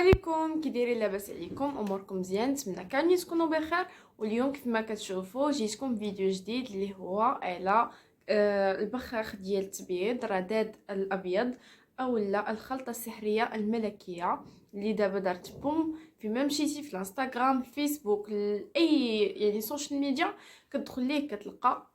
عليكم، كي دايرين؟ لاباس عليكم؟ اموركم مزيان؟ نتمنى كاملين تكونوا بخير. واليوم كيف ما كتشوفوا جيتكم فيديو جديد اللي هو على البخاخ ديال التبييض رذاذ الابيض او لا الخلطه السحريه الملكيه اللي دابا دارت بوم. فيما مشيتي في الانستغرام، فيسبوك، اي يعني سوشيال ميديا كتدخل ليه كتلقى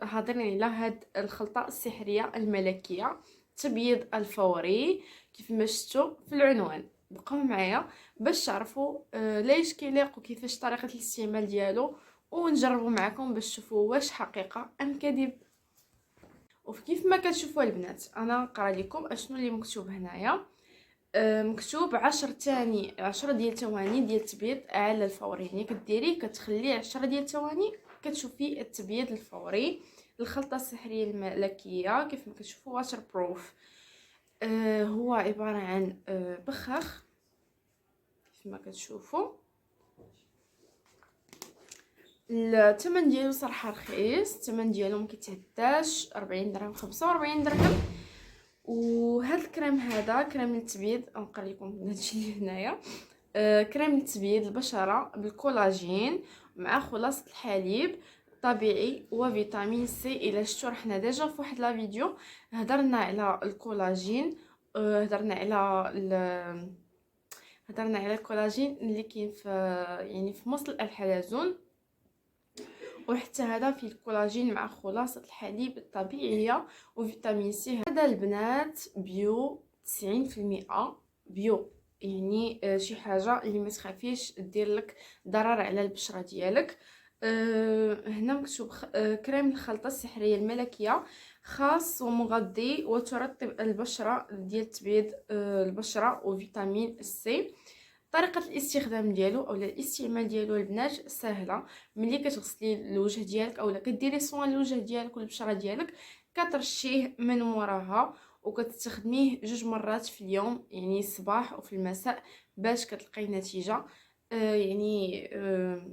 هاضرين على هاد الخلطه السحريه الملكيه التبييض الفوري كيف ما شفتوا في العنوان. بقاو معايا باش تعرفوا ليش كيليق وكيفاش طريقه الاستعمال ديالو، ونجربوا معكم باش تشوفوا واش حقيقه ام كذب. وكيف ما كتشوفوا البنات انا نقرا لكم اشنو اللي مكتوب هنايا. مكتوب 10 ديال ثواني ديال التبييض على الفوري، يعني كديريه كتخليه 10 ديال ثواني كتشوفي التبييض الفوري. الخلطه السحريه الملكيه كيف ما كتشوفوا واتر بروف. هو عباره عن بخاخ كيف ما كتشوفوا. الثمن ديالو صراحه رخيص، الثمن ديالو مكيتعداش 40 درهم 45 درهم. وهذا الكريم هذا كريم للتبييض، نقرا لكم هادشي اللي هنايا. كريم لتبييض البشره بالكولاجين مع خلاصه الحليب طبيعي وفيتامين سي. الى شفتوا رحنا ديجا في واحد لا فيديو هضرنا على الكولاجين، هضرنا على الكولاجين اللي كاين في يعني في مصل الحلزون، وحتى هذا فيه الكولاجين مع خلاصه الحليب الطبيعيه وفيتامين سي. هذا البنات بيو 90% بيو، يعني شي حاجه اللي ما تخافيش دير لك ضرر على البشره ديالك. هنا مكتوب كريم الخلطه السحريه الملكيه خاص ومغذي وترطب البشره ديال تبييض البشره وفيتامين سي. طريقه الاستخدام ديالو او الاستعمال ديالو البنات سهله. ملي كتغسلي الوجه ديالك اولا كديري صوان الوجه ديالك والبشره ديالك كترشيه من وراها وكتستخدميه 2 مرات في اليوم، يعني الصباح وفي المساء باش كتلقاي نتيجه يعني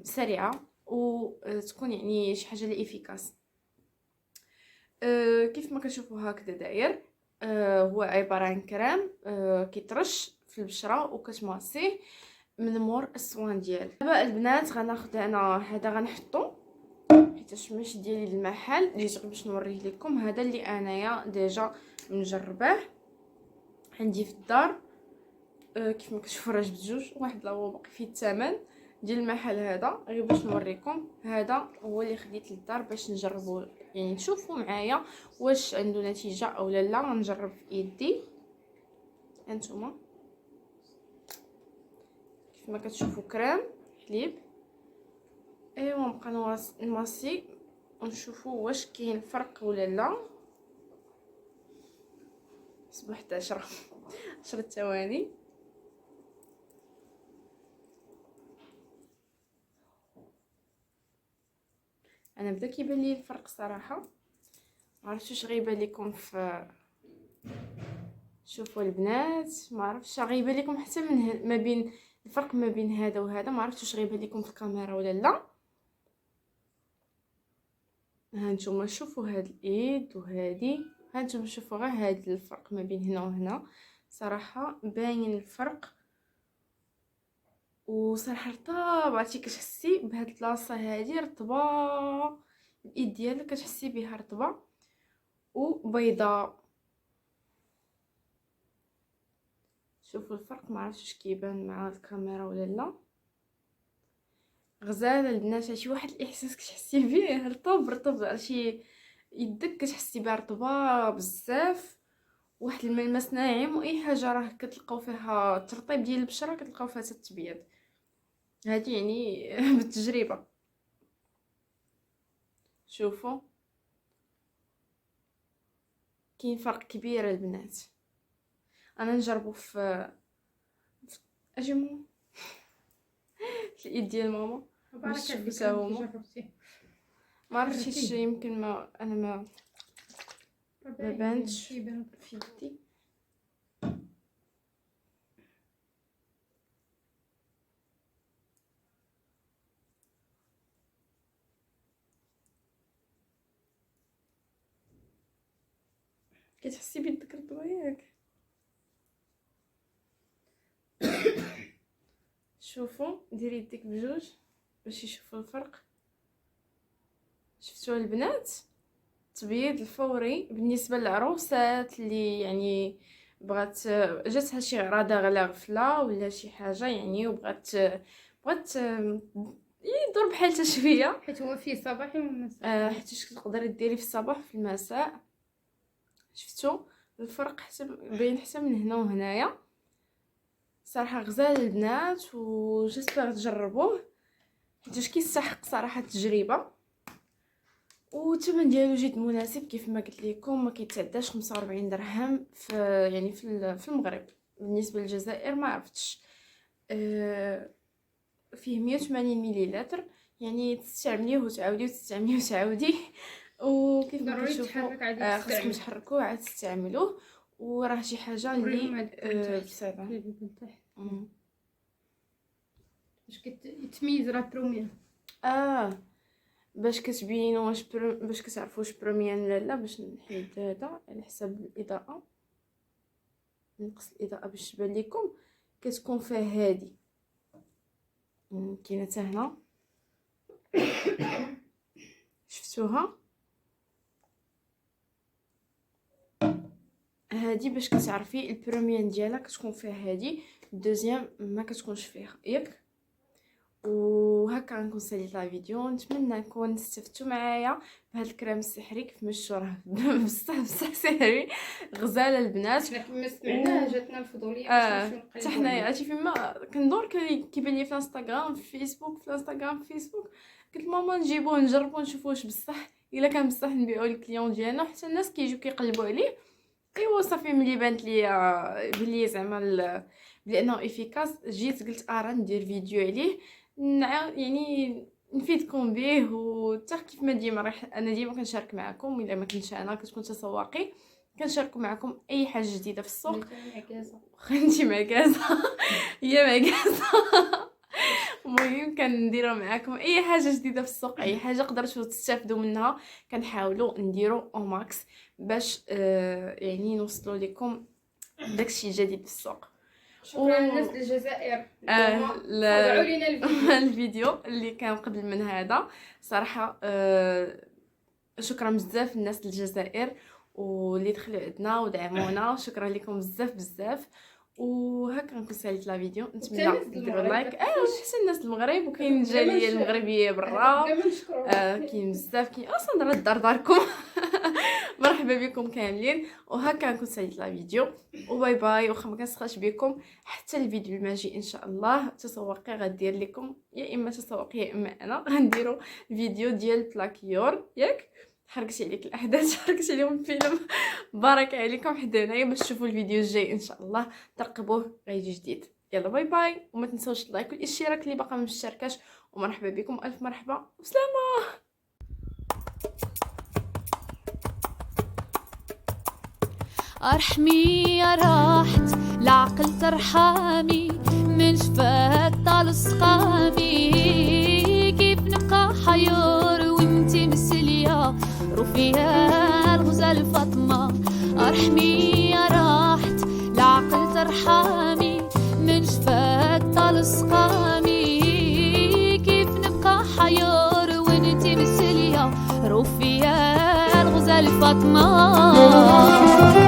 سريعه وتكون يعني شي حاجه اللي افيكاس. كيف ما كتشوفوا هكذا داير. هو عباره عن كريم كيترش في البشره وكتماسيه من مور الصوان ديالك. دابا البنات غناخد انا هذا غنحطو حيتاش ماشي ديالي المحل، جيت باش نوريه لكم. هذا اللي انايا ديجا مجرباه عندي في الدار. كيف ما كتشوفوا راه جبت 2 واحد لا هو باقي فيه الثمن ديال المحل هذا، غير باش نوريكم. هذا هو اللي خديت للدار باش نجربوا، يعني نشوفوا معايا واش عنده نتيجه او لا. غنجرب في يدي هانتوما كيف ما كتشوفوا كريم حليب. ايوا نبقى نماسي ونشوفوا واش كاين فرق ولا لا. صبح 11 ثواني. انا بدا كيبان لي الفرق صراحه، معرفتش واش غيبان لكم في شوفوا البنات، ما عرفتش غيبان لكم حتى من ما بين الفرق ما بين هذا وهذا، ما عرفتش واش غيبان لكم في الكاميرا ولا لا. ها نتوما شوفوا هاد الايد وهادي، ها نتوما شوفوا غير هاد الفرق ما بين هنا وهنا، صراحه باين الفرق. وصراحه رطابه، عرفتي كتحسي بهاد البلاصه هادي رطبه، الايد ديالك كتحسي بها رطبه وبيضاء. شوفوا الفرق، ما عرفتش واش كيبان مع الكاميرا ولا لا. غزاله البنات، شي واحد الاحساس كتحسي به رطب شي يدك كتحسي بها رطبه بزاف، واحد الملمس ناعم. واي حاجه راه كتلقاو فيها ترطيب ديال البشره كتلقاو فيها التبييض، هذه يعني بالتجربه. شوفوا كاين فرق كبير البنات. انا نجربو في اجي ماما في الايد ديال ماما باش تشوفوا حتى هما. ما عرفتش يمكن ما انا ما بانتش في يدي. كتحسي بيدك رطبه ياك؟ شوفوا ديري يديك بجوج باش يشوفوا الفرق. شفتوا البنات؟ التبييض الفوري بالنسبه للعروسات اللي يعني بغات جاتها شي غراضه غلا غفله ولا شي حاجه يعني بغات يدور بحال شويه، حيت هو فيه صباحي ومساء. حيت تقدري ديري في الصباح في المساء. شفتوا الفرق حتى باين حتى من هنا وهنايا. صراحه غزال البنات وجيسبر تجربوه حيت كيستحق صراحه التجربه، والثمن ديالو جد مناسب كيف ما قلت لكم، ما كيتعداش 45 درهم في يعني في المغرب. بالنسبه للجزائر ما عرفتش. فيه 180 مليلتر يعني تستعمليه وتعاوديه وتستعمليه وتعاوديه، وكيف ما ضروري كتشوفوا تحرك عادي خصكم تستعمل. تحركوه عاد تستعملوه، وراه شي حاجه اللي بصراحه من تحت باش كتميز راه بروميير. باش كتبينوا باش كتعرفوا واش بروميان ولا لا. باش نحيد هذا على حساب الاضاءه، نقص الاضاءه باش تبان لكم. كتكون فيها هادي كاينه حتى هنا شفتوها هادي باش كتعرفي البروميان ديالها كتكون فيها هادي، الدوزيام ما كتكونش فيها ياك. وهكا غنكون ساليت لا فيديو. نتمنى نكون استفدتوا معايا بهذا الكريم السحري. كيف ما شفتوا راه بصح سحري غزاله البنات. حنا كما سمعناه جاتنا الفضوليه حتى حنايا عرفتي فيما كندور كيبان لي في الانستغرام في فيسبوك قلت ماما نجيبوه نجربوه نشوفوا واش بصح الا كان بصح نبيعوا للكليون ديالنا، حتى الناس كيجيو كيقلبوا عليه. ايوا صافي ملي بانت لي بلي زعما بانه افيكاس جيت قلت راه ندير فيديو عليه يعني نفيدكم به. وحتى كيف ما ديما انا ديما كنشارك معكم، الا ما كنتش انا كتكون تسوقي كنشارك معكم اي حاجه جديده في السوق. خنتي معكازه هي معكازه المهم كنديروا معكم اي حاجه جديده في السوق، اي حاجه قدرتوا تستافدوا منها كنحاولوا نديروا او ماكس باش يعني نوصلوا لكم داكشي الجديد في السوق. شكرا للناس الجزائر تابعوا لينا الفيديو اللي كان قبل من هذا صراحه. شكرا بزاف للناس الجزائر واللي دخلوا عندنا ودعمونا، شكرا لكم بزاف. وهكا نكون ساليت لا فيديو. نتمنى ديروا لايك حتى الناس المغرب، وكاين الجاليه المغربيه برا كاين بزاف، كاين اصلا راه داركم مرحبا بكم كاملين. وهكا نكون ساليت لا فيديو وباي باي. واخا ما كنسخاش بكم حتى الفيديو الماجي ان شاء الله تسوقي غدير لكم، يا اما تسوقي يا اما انا غنديروا فيديو ديال بلاكيور ياك. حركتي عليك الاحداث، حركتي عليهم الفيلم. بارك عليكم حدانايا باش تشوفوا الفيديو الجاي ان شاء الله، ترقبوه غيجي جديد. يلا باي باي، وما تنسوش اللايك والاشتراك اللي باقا ما مشتركاش. ومرحبا بكم، الف مرحبا وسلامه. ارحمي يا راحت العقل ترحمي من شفاك طال سقامي، كيف نبقى حيور وانتي مسلية رفيا الغزال فاطمة. ارحمي يا راحت العقل ترحمي من شفاك طال سقامي، كيف نبقى حيور وانتي مسلية رفيا الغزال فاطمة.